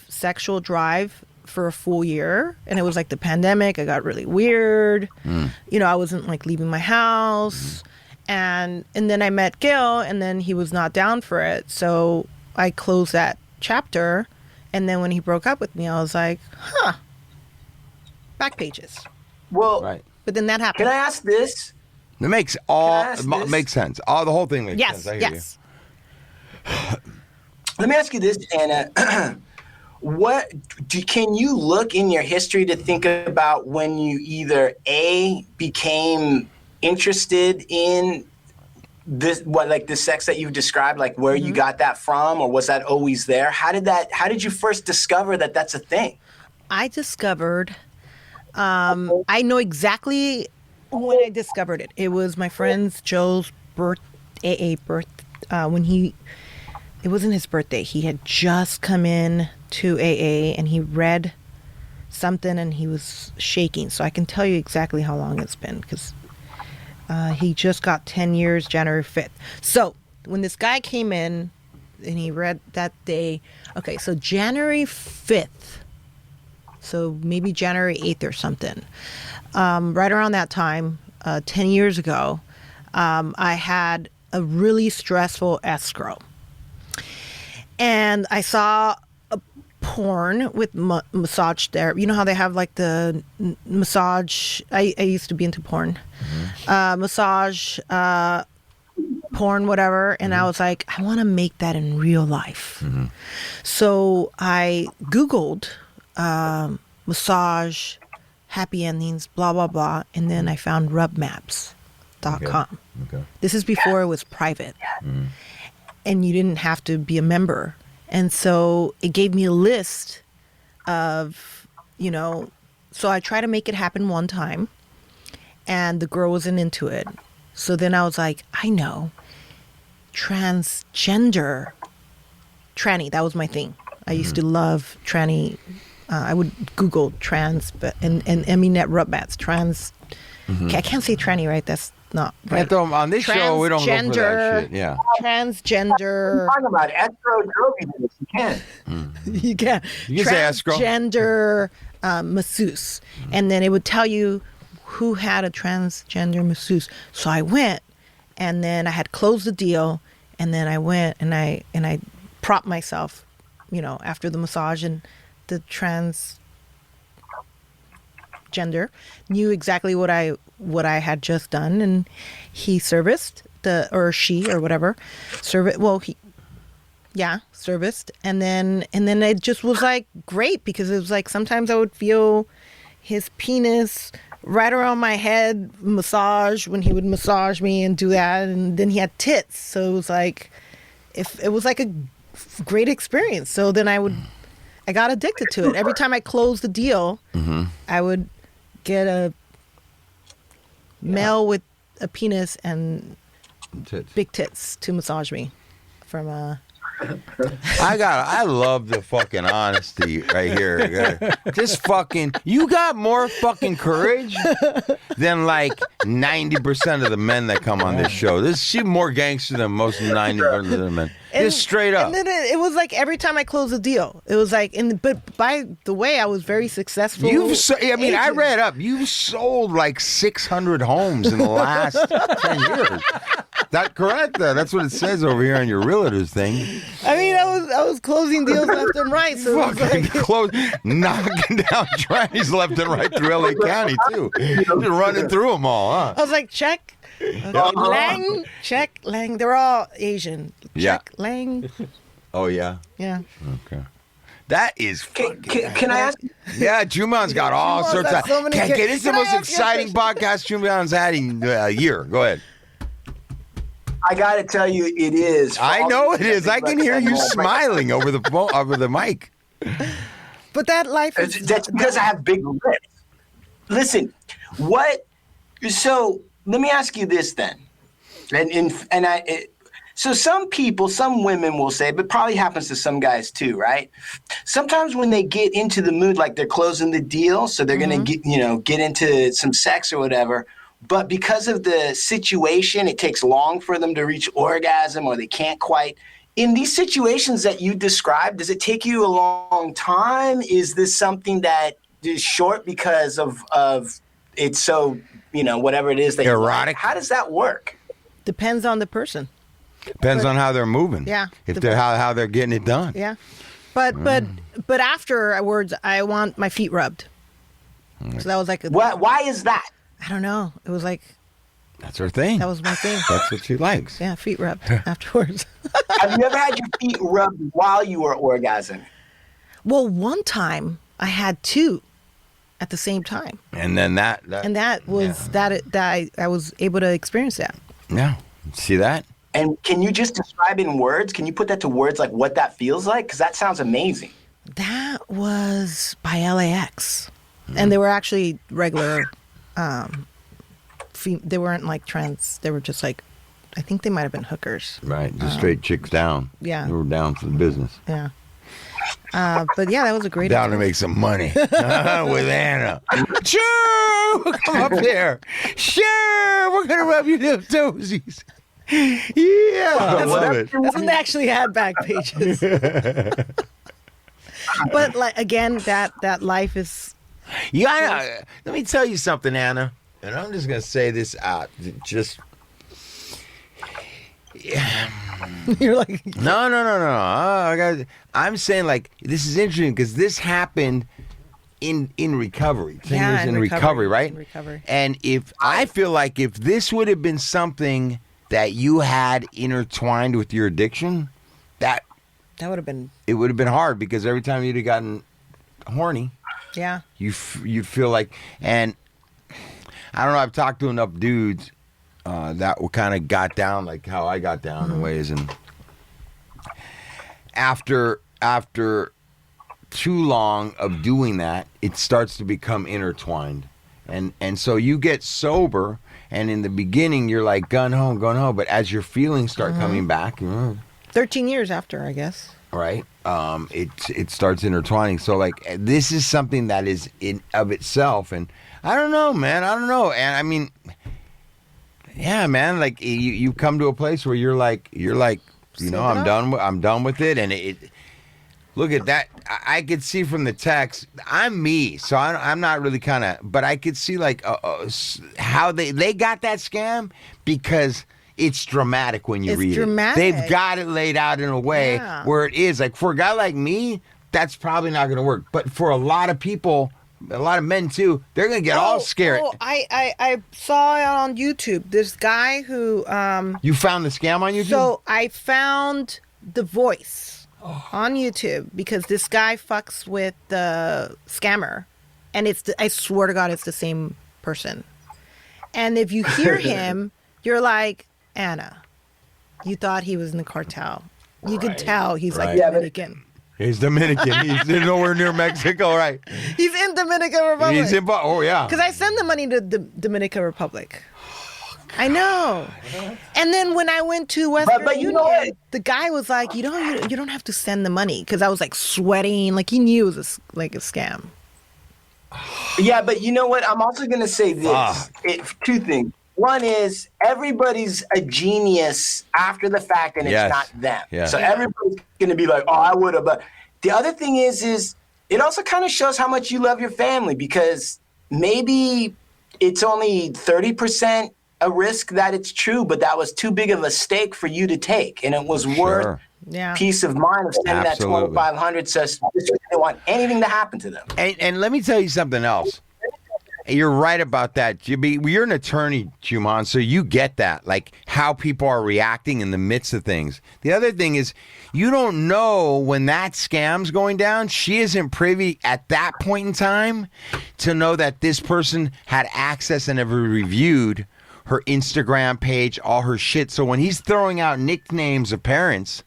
sexual drive for a full year, and it was like the pandemic. I got really weird. I wasn't like leaving my house. And then I met Gil, and then he was not down for it. So I closed that chapter. And then when he broke up with me, I was like, back pages. Well, Right. But then that happened. can I ask this? It makes this? makes sense. The whole thing makes Yes, sense. I hear yes. Let me ask you this, Anna. Can you look in your history to think about when you either became interested in the sex that you've described, like where you got that from, or was that always there? How did you first discover that that's a thing? I discovered, I know exactly when I discovered it. It was my friend's Joe's AA birth, it wasn't his birthday. He had just come in to AA and he read something and he was shaking. So I can tell you exactly how long it's been because he just got 10 years January 5th. So when this guy came in and he read that day, okay, so January 5th, so maybe January 8th or something, right around that time, 10 years ago, I had a really stressful escrow. And I saw a porn with massage therapy. You know how they have like the massage. I used to be into porn, massage, porn, whatever. And I was like, I want to make that in real life. So I Googled massage, happy endings, blah blah blah, and then I found rubmaps.com. Okay. This is before it was private, and you didn't have to be a member. And so it gave me a list of, so I tried to make it happen one time, and the girl wasn't into it. So then I was like, I know, tranny, that was my thing. I used to love tranny. I would Google trans, and I mean that rubmats, trans. I can't say tranny, right? That's not right. On this show, we don't go for that shit. Yeah. Transgender. Talking about escrow drogi, you can. You can. You can say escrow. Transgender masseuse. And then it would tell you who had a transgender masseuse. So I went, and then I had closed the deal, and then I went and I propped myself, after the massage, and the transgender knew exactly what I had just done, and he serviced she or whatever serviced, and then it just was like great, because it was like sometimes I would feel his penis right around my head massage when he would massage me and do that, and then he had tits, so it was like it was like a great experience. So then I got addicted to it. Every time I closed the deal, I would get a male with a penis and big tits to massage me from I love the fucking honesty right here. Just fucking, you got more fucking courage than like 90% of the men that come on this show. She's more gangster than most 90% of the men. Just straight up. And then it was like every time I closed a deal, it was like, but by the way, I was very successful. I read up. You've sold like 600 homes in the last 10 years. That correct? That's what it says over here on your realtor's thing. I mean, I was closing deals left and right. So fucking knocking down trannies left and right through LA County too. Just running through them all, huh? I was like, check. Okay. Lang, check, Lang. They're all Asian. Check, Lang. Oh, yeah? Yeah. Okay. That is fucking... Can I ask? Yeah, Juman's got all sorts of... so many Can't get into the most exciting podcast Juman's had in a year. Go ahead. I got to tell you, it is. I know it is. I can hear you smiling over the phone, over the mic. But that life is... That's because I have big lips. Listen, so... Let me ask you this then, so some women will say, but probably happens to some guys too, right? Sometimes when they get into the mood, like they're closing the deal, so they're gonna get into some sex or whatever, but because of the situation, it takes long for them to reach orgasm, or they can't quite. In these situations that you described, does it take you a long time? Is this something that is short because of it's so, whatever it is that erotic? Like? How does that work? Depends on the person. Depends on how they're moving. Yeah. If they're how they're getting it done. Yeah. But afterwards, I want my feet rubbed. So that was like why is that? I don't know. It was like that's her thing. That was my thing. That's what she likes. Yeah, feet rubbed afterwards. Have you ever had your feet rubbed while you were orgasming? Well, one time I had two at the same time, and then that was I was able to experience that. Yeah, see that. And can you just describe in words? Can you put that to words, like what that feels like? Because that sounds amazing. That was by LAX, and they were actually regular. They weren't like trans. They were just like, I think they might have been hookers. Right, just straight chicks down. Yeah, they were down for the business. Yeah. But yeah, that was a great down to make some money with Anna. Sure, we'll come up there. Sure, we're gonna rub your little toesies. Yeah, I love it. That's when they actually had back pages. But like again, that life is. Yeah, let me tell you something, Anna, and I'm just gonna say this out. Just You're like, No. I'm saying like this is interesting because this happened in recovery. 10 Yeah, years in in recovery, recovery, right? in recovery. And if I feel like if this would have been something that you had intertwined with your addiction, that would have been, it would have been hard because every time you'd have gotten horny, yeah. you'd feel like, and I don't know, I've talked to enough dudes that kind of got down like how I got down in ways, and after too long of doing that, it starts to become intertwined, and so you get sober, and in the beginning you're like gun home, but as your feelings start coming back, 13 years after, I guess. right, it starts intertwining. So like this is something that is in of itself, and I don't know, man, and I mean, yeah, man, like you come to a place where you're like I'm done with it, and it look at that. I could see from the text, I'm me, so I'm not really kind of, but I could see like how they got that scam because it's dramatic when you read dramatic. it. They've got it laid out in a way where it is like for a guy like me, that's probably not going to work, but for a lot of people, a lot of men too, they're going to get all scared. I saw it on YouTube. This guy who You found the scam on YouTube? So I found The Voice on YouTube because this guy fucks with the scammer, and I swear to God, it's the same person. And if you hear him, you're like, Anna, you thought he was in the cartel. You could tell he's like Dominican. He's Dominican. He's nowhere near Mexico, right? He's in Dominican Republic. He's in, oh yeah. Because I send the money to the Dominican Republic. I know. And then when I went to Western Union, the guy was like, you don't have to send the money, because I was like sweating, like he knew it was like a scam. Yeah, but you know what? I'm also going to say this. Two things. One is everybody's a genius after the fact, and it's not them. Yeah. So everybody's going to be like, oh, I would have. But the other thing is it also kind of shows how much you love your family, because maybe it's only 30% a risk that it's true, but that was too big of a stake for you to take, and it was worth peace of mind of spending that $2,500. So they don't want anything to happen to them. And let me tell you something else. You're right about that. You're an attorney, Juman, so you get that, like how people are reacting in the midst of things. The other thing is, you don't know when that scam's going down. She isn't privy at that point in time to know that this person had access and ever reviewed her Instagram page, all her shit. So when he's throwing out nicknames of parents,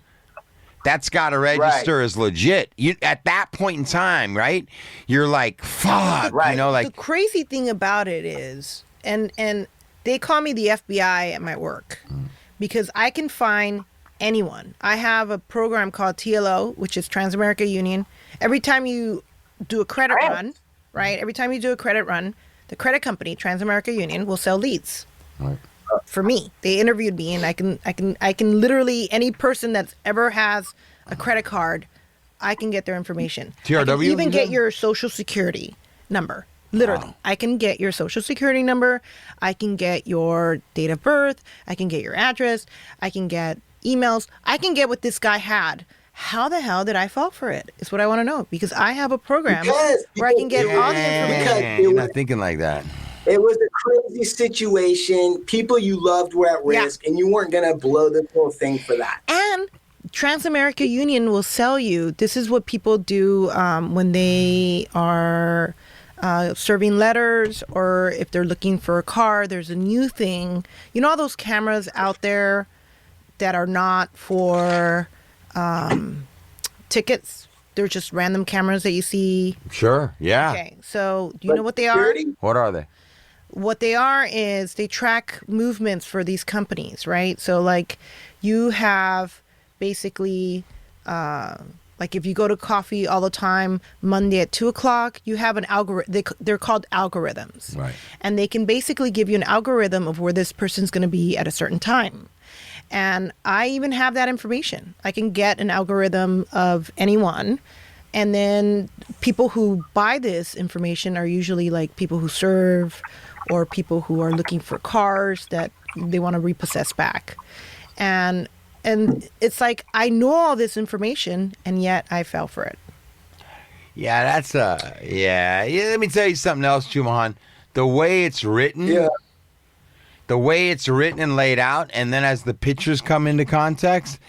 that's got to register as legit. You at that point in time, right? You're like, fuck, you know, like. The crazy thing about it is, and they call me the FBI at my work, because I can find anyone. I have a program called TLO, which is Trans-America Union. Every time you do a credit run, right? Every time you do a credit run, the credit company, Trans-America Union, will sell leads. Right. For me. They interviewed me, and I can literally, any person that's ever has a credit card, I can get their information. TRW? I can even get your social security number. Literally. Wow. I can get your social security number. I can get your date of birth. I can get your address. I can get emails. I can get what this guy had. How the hell did I fall for it? Is what I want to know. Because I have a program where I can get all the information. You're not thinking like that. It was a crazy situation. People you loved were at risk, and you weren't going to blow the whole thing for that. And Trans-America Union will sell you. This is what people do when they are serving letters, or if they're looking for a car. There's a new thing. You know all those cameras out there that are not for tickets? They're just random cameras that you see. Sure, yeah. Okay, so do you know what they are? What are they? What they are is they track movements for these companies, right? So like you have basically like if you go to coffee all the time, Monday at 2:00, you have an algorithm. They're called algorithms. Right. And they can basically give you an algorithm of where this person's going to be at a certain time. And I even have that information. I can get an algorithm of anyone. And then people who buy this information are usually like people who serve, or people who are looking for cars that they want to repossess back. and it's like I know all this information, and yet I fell for it. Yeah, that's yeah. Let me tell you something else, Chumahan. The way it's written, the way it's written and laid out, and then as the pictures come into context,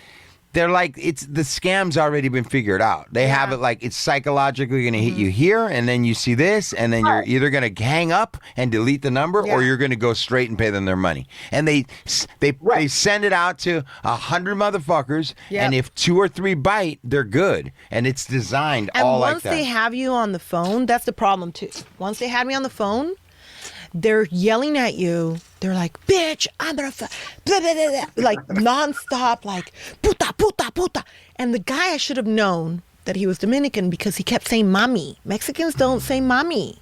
they're like the scam's already been figured out. They have it like it's psychologically going to hit you here, and then you see this, and then you're either going to hang up and delete the number, or you're going to go straight and pay them their money. And they send it out to 100 motherfuckers, and if 2 or 3 bite, they're good. And it's designed all like that. And once they have you on the phone, that's the problem too. Once they had me on the phone, they're yelling at you. They're like, bitch, I'm gonna blah, blah, blah, blah, like nonstop, like puta, puta, puta. And the guy, I should have known that he was Dominican because he kept saying mommy. Mexicans don't say mommy.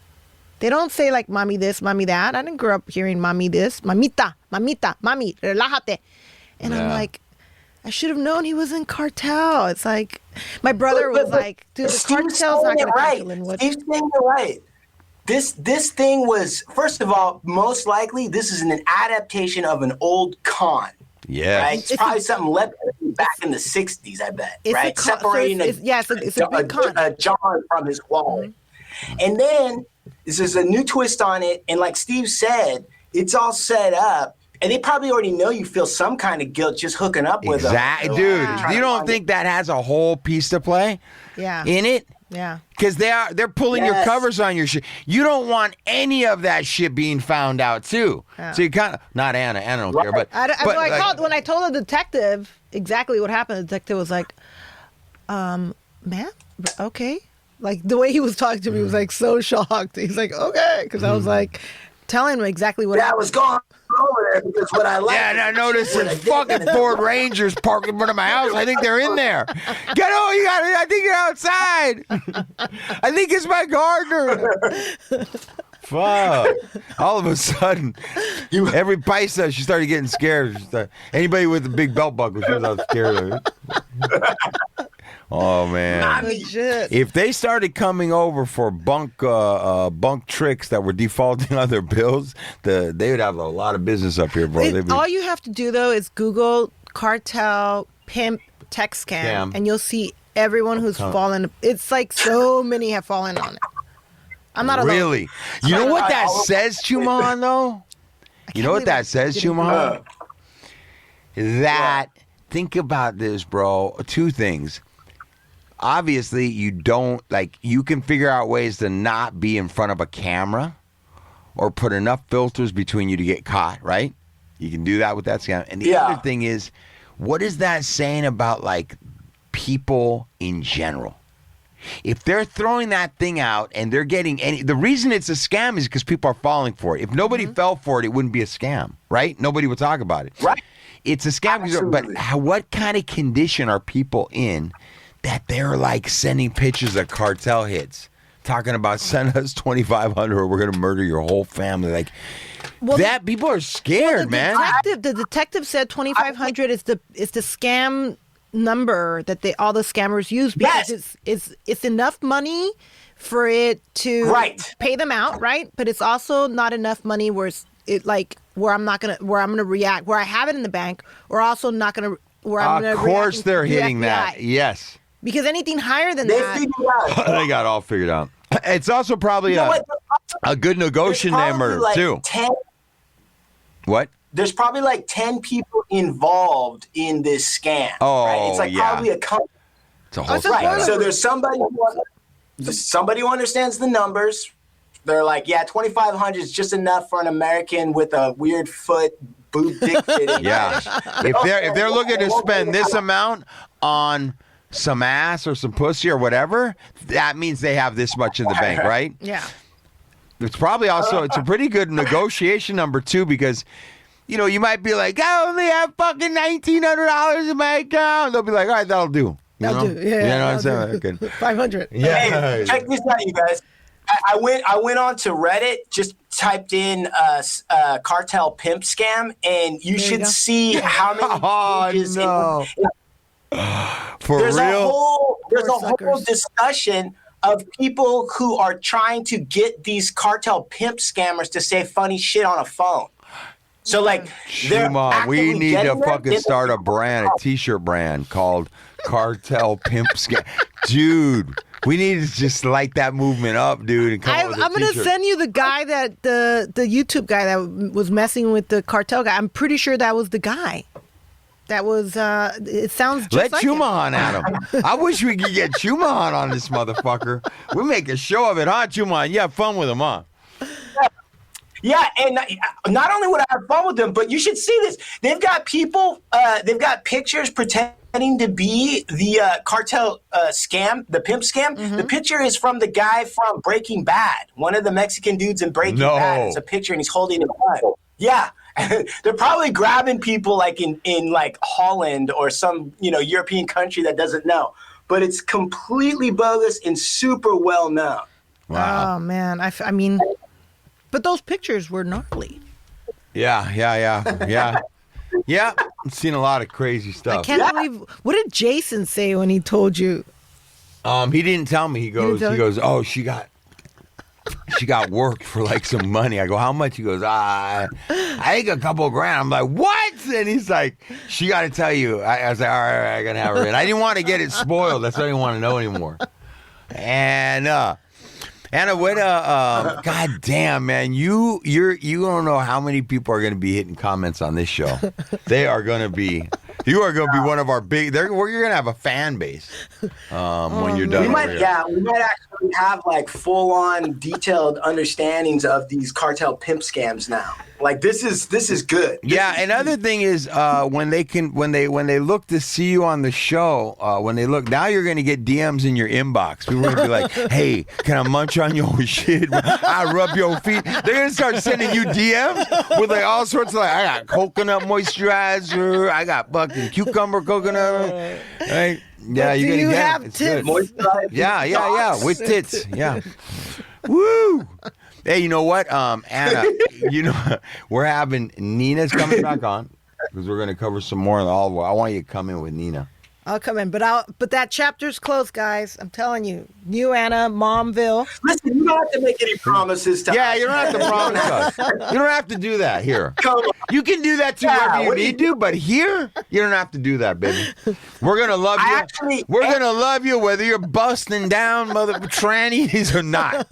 They don't say like mommy this, mommy that. I didn't grow up hearing mommy this, mamita, mamita, mami, relájate. And I'm like, I should have known he was in Cartel. It's like, my brother was like, dude, the Cartel's not gonna catch Linwood. Steve's saying it right. This thing was, first of all, most likely this is an adaptation of an old con. Yeah, right. It's probably something left back in the '60s, I bet. Right, separating it's a big con. John from his wallet, and then this is a new twist on it. And like Steve said, it's all set up, and they probably already know you feel some kind of guilt just hooking up with them. Exactly, dude. You don't think that has a whole piece to play? In it. Yeah, because they're pulling your covers on your shit. You don't want any of that shit being found out too. So you kind of not Anna don't care, but when I told the detective exactly what happened, the detective was like, "Man, okay." Like the way he was talking to me was like so shocked. He's like, "Okay," because I was like telling him exactly what I was going over there because what I like. Yeah, and I noticed there's fucking Ford Rangers parked in front of my house. I think they're in there. Get over, I think you're outside. I think it's my gardener. Fuck. All of a sudden, every paisa, she started getting scared. Anybody with a big belt buckle, she was out scared of it. Oh man! Legit. If they started coming over for bunk tricks that were defaulting on their bills, they would have a lot of business up here, bro. All you have to do though is Google Cartel Pimp text scam, and you'll see everyone who's fallen. It's like so many have fallen on it. I'm not alone. Really? You know what that says, Chumahan, though? You know what that says, Chumahan? That, think about this, bro. 2 things. Obviously, you can figure out ways to not be in front of a camera or put enough filters between you to get caught, right? You can do that with that scam. And the other thing is, what is that saying about, like, people in general? If they're throwing that thing out and they're getting the reason it's a scam is because people are falling for it. If nobody fell for it, it wouldn't be a scam, right? Nobody would talk about it. Right. It's a scam. Absolutely. But what kind of condition are people in that they're like sending pictures of cartel hits, talking about send us $2,500 or we're going to murder your whole family? Like, people are scared, man. The detective said $2,500 is the scam number that all the scammers use because it's enough money for it to pay them out, right? But it's also not enough money where I'm gonna react, where I have it in the bank, or also not gonna where I'm gonna. Of course, they're hitting that. Yes, because anything higher than that, they got all figured out. It's also probably a good negotiation number too. What? There's probably like 10 people involved in this scam. Oh, right? It's like probably a company. It's a whole So there's somebody who understands the numbers. They're like, yeah, 2,500 is just enough for an American with a weird foot, boob, dick fitting. Yeah. if they're looking to spend this amount on some ass or some pussy or whatever, that means they have this much in the bank, right? Yeah. It's probably also it's a pretty good negotiation number too, because you might be like, I only have fucking $1,900 in my account. They'll be like, all right, that'll do. That'll do. Yeah. You know what I'm saying? Okay. 500. Yeah. Hey, check this out, you guys. I went on to Reddit, just typed in Cartel Pimp scam, and you should see how many pages. There's a whole discussion of people who are trying to get these Cartel Pimp scammers to say funny shit on a phone. So like, they're Shuma, we actively need to getting there. fucking start a brand, a t-shirt brand called Cartel Pimp Scam. Dude, we need to just light that movement up, dude. And come up with a I'm gonna t-shirt. send you the guy that the YouTube guy that was messing with the cartel guy. I'm pretty sure that was the guy. That was. It sounds just Let like him. Chumahan at him. I wish we could get Chumahan on this motherfucker. We make a show of it, huh, Chumahan? You have fun with him, huh? Yeah, and not only would I have fun with them, but you should see this. They've got people, they've got pictures pretending to be the cartel scam, the pimp scam. Mm-hmm. The picture is from the guy from Breaking Bad, one of the Mexican dudes in Breaking No. Bad. It's a picture, and he's holding a gun. Yeah. They're probably grabbing people like in like Holland or some European country that doesn't know, but it's completely bogus and super well known. Wow. Oh man, I mean, but those pictures were gnarly. Yeah. I've seen a lot of crazy I stuff. can't believe. What did Jason say when he told you? He didn't tell me. He didn't tell you? goes, oh, she got worked for like some money. I go, how much? He goes, I think a couple of grand. I'm like, what? And he's like, she got to tell you. I was like, all right, I gotta have her in. I didn't want to get it spoiled. That's what I didn't want to know anymore. And Anna, what? God damn, man, you don't know how many people are going to be hitting comments on this show. They are going to be. You are going to be one of our big. You're going to have a fan base when you're done. We over might, here. we might actually have like full-on detailed understandings of these cartel pimp scams now. Like this is good. Yeah, another thing is when they look to see you on the show, when they look now, you're going to get DMs in your inbox. People are going to be like, "Hey, can I munch on your shit? I rub your feet." They're going to start sending you DMs with like all sorts of like, I got coconut moisturizer, I got fucking cucumber coconut. Right? Yeah, But you're do going to you get have it. It's tits? good. Yeah, with tits. Yeah. Woo! Hey, you know what, Anna? We're having Nina's coming back on because we're going to cover some more of the olive oil. I want you to come in with Nina. I'll come in, but that chapter's closed, guys. I'm telling you, you Anna, Momville. Listen, you don't have to make any promises to Yeah, us. you don't have to promise us. You don't have to do that here. Come on. You can do that to Yeah, wherever you what do you need to, but here you don't have to do that, baby. We're gonna love you. We're gonna love you whether you're busting down mother trannies or not.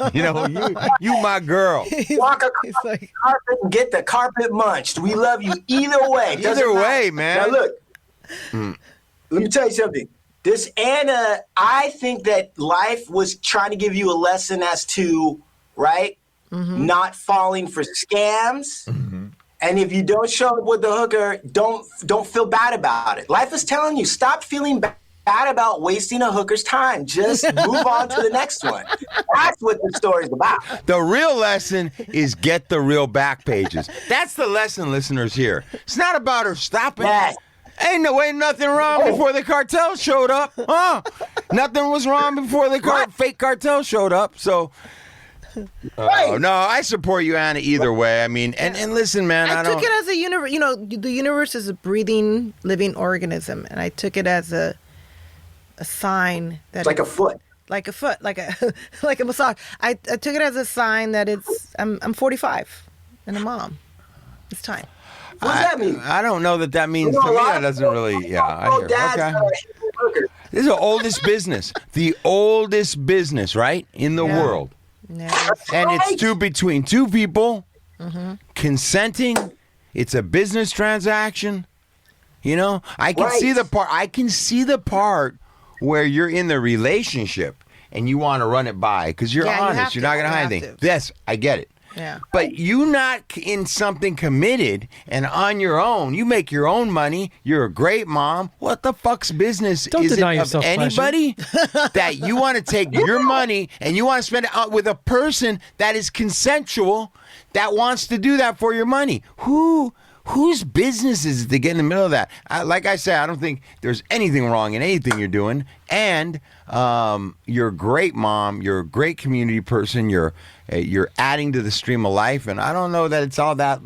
You my girl. Walk across He's the like, carpet and get the carpet munched. We love you either way. Doesn't Either way, matter. man. Now look, let me tell you something. This Anna, I think that life was trying to give you a lesson as to, right, not falling for scams. And if you don't show up with the hooker, don't feel bad about it. Life is telling you, stop feeling bad about wasting a hooker's time. Just move on to the next one. That's what the story's about. The real lesson is get the real back pages. That's the lesson, listeners, here. It's not about her stopping. Yes. Ain't nothing wrong before the cartel showed up, huh? Nothing was wrong before the fake cartel showed up. So, no, I support you, Anna, either way. I mean, and listen, man, I took don't. it as a universe. The universe is a breathing, living organism, and I took it as a sign that It's like a foot. like a massage. I took it as a sign that I'm 45 and a mom. It's time. What does that mean? I don't know that means to me. That doesn't really. Yeah, I hear. Dads Okay. hookers. This is the oldest business. The oldest business, right, in the Yeah. world. Yeah. And it's between two people consenting. It's a business transaction. I can Right. see the part. I can see the part where you're in the relationship and you want to run it by because you're Yeah, you honest. have You're to. not going to You hide have anything. to. Yes, I get it. Yeah. But you not in something committed and on your own. You make your own money. You're a great mom. What the fuck's business Don't is it deny of yourself pleasure. anybody that you want to take your money and you want to spend it out with a person that is consensual that wants to do that for your money? Whose business is it to get in the middle of that? Like I said, I don't think there's anything wrong in anything you're doing. And you're a great mom. You're a great community person. You're adding to the stream of life. And I don't know that it's all that.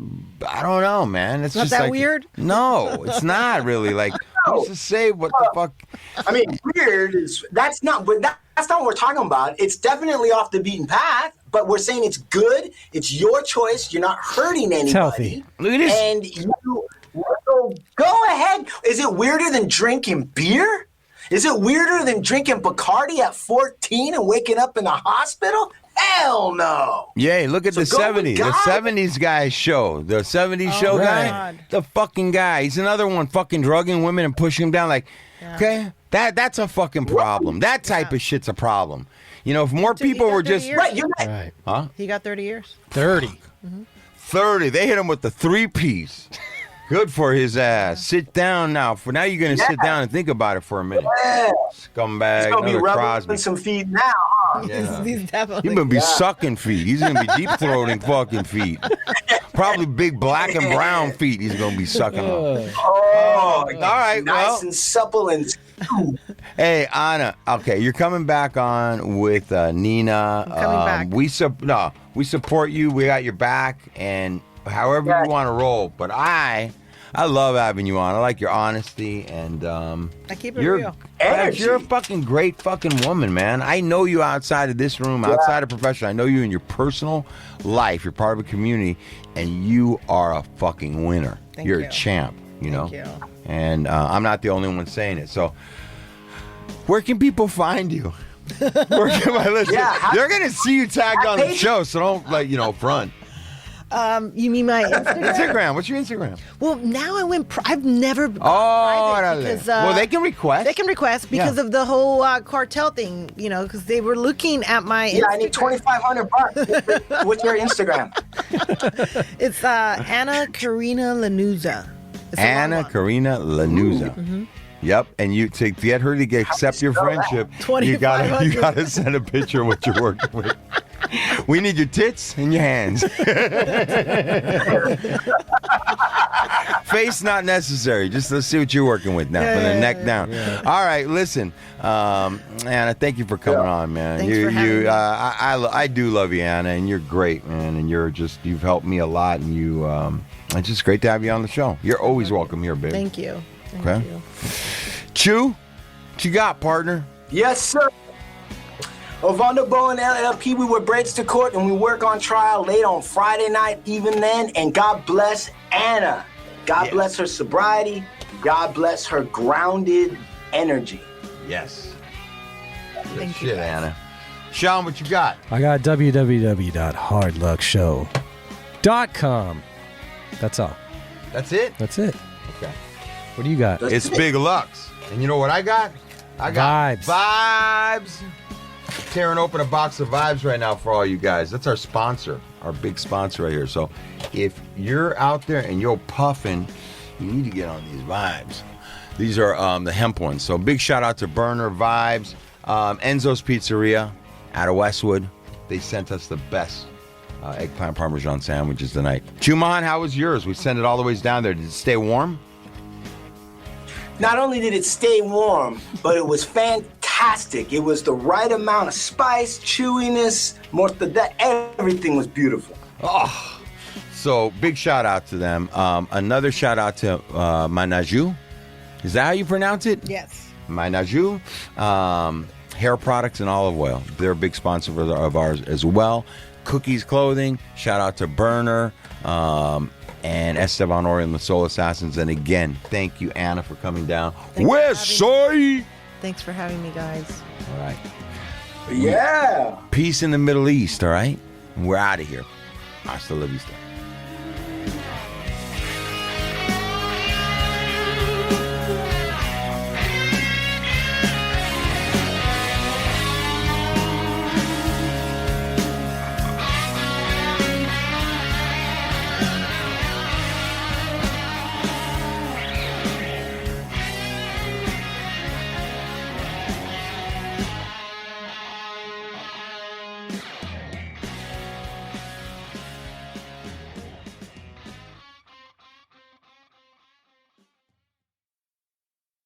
I don't know, man. It's Not just that like, weird? No, it's not really. Like, who's to say what the fuck? I mean, weird is that's not what we're talking about. It's definitely off the beaten path, but we're saying it's good. It's your choice. You're not hurting anybody. healthy. Look at this. And go ahead. Is it weirder than drinking beer? Is it weirder than drinking Bacardi at 14 and waking up in the hospital? Hell no. Yay, look at So the go with 70s. God. The 70s guy show. The 70s show guy. God. The fucking guy. He's another one fucking drugging women and pushing them down like, okay, that's a fucking problem. That type of shit's a problem. You know, if more Dude, he people got were 30 just... years. Right, you're right. Right. Huh? He got 30 years. 30. 30. They hit him with the 3-piece. Good for his ass. Sit down now. For now, you're going to sit down and think about it for a minute. Yeah. Scumbag, He's going to be another Crosby. rubbing some feet now, huh? Yeah. He's definitely. He's going to be sucking feet. He's going to be deep-throating fucking feet. Probably big black and brown feet he's going to be sucking on. Oh, All right, nice well. and supple and Hey, Anna. Okay, you're coming back on with Nina. I'm coming back. We support you. We got your back, and however Yeah. you want to roll. But I love having you on. I like your honesty, and I keep it you're real. Energy. you're a fucking great fucking woman, man. I know you outside of this room, outside of profession. I know you in your personal life. You're part of a community, and you are a fucking winner. Thank You're you. a champ. You know. Thank you. And I'm not the only one saying it. So, where can people find you? Where can I listen? Yeah, They're gonna see you tagged on the page- show, so don't front. You mean my Instagram? Instagram. What's your Instagram? Well, now I went. I've never. Oh, private órale. because, Well, they can request. They can request because Yeah. of the whole cartel thing, you know, because they were looking at my. Yeah, I need Instagram. $2,500. What's your Instagram? It's Anna Karina Lanuza. It's a long Anna one. Karina Lanuza. Mm-hmm. Yep, and you to get her to accept your spell that? friendship, you gotta $2,500. send a picture of what you're working with. We need your tits and your hands. Face not necessary. Just let's see what you're working with now. From the neck down. All right, listen, Anna. Thank you for coming on, man. Thanks for having me. I do love you, Anna, and you're great, man. And you've helped me a lot, and it's just great to have you on the show. You're always welcome here, baby. Thank you. Thank Okay. you. Chew, what you got, partner? Yes, sir. Ovando Bow and LLP, we were braids to court and we work on trial late on Friday night, even then. And God bless Anna. God bless her sobriety. God bless her grounded energy. Yes. Thank you, Shit, guys. Anna. Sean, what you got? I got www.hardluckshow.com. That's all. That's it? That's it. Okay. What do you got? That's It's it. Big Lux. And you know what I got? I got Vibes. Vibes. Tearing open a box of Vibes right now for all you guys. That's our sponsor, our big sponsor right here. So if you're out there and you're puffing, you need to get on these Vibes. These are the hemp ones. So big shout out to Burner Vibes. Enzo's Pizzeria out of Westwood. They sent us the best eggplant parmesan sandwiches tonight. Chuman, how was yours? We sent it all the ways down there. Did it stay warm? Not only did it stay warm, but it was fantastic. It was the right amount of spice, chewiness, everything was beautiful. Oh, so big shout out to them. Another shout out to Manaju. Is that how you pronounce it? Yes. Manaju. Hair products and olive oil. They're a big sponsor of ours as well. Cookies Clothing. Shout out to Burner. And Esteban Ori and the Soul Assassins. And again, thank you, Anna, for coming down. Thanks for West Side! Thanks for having me, guys. All right. Yeah. Peace in the Middle East, all right? And we're out of here. Hasta la vista.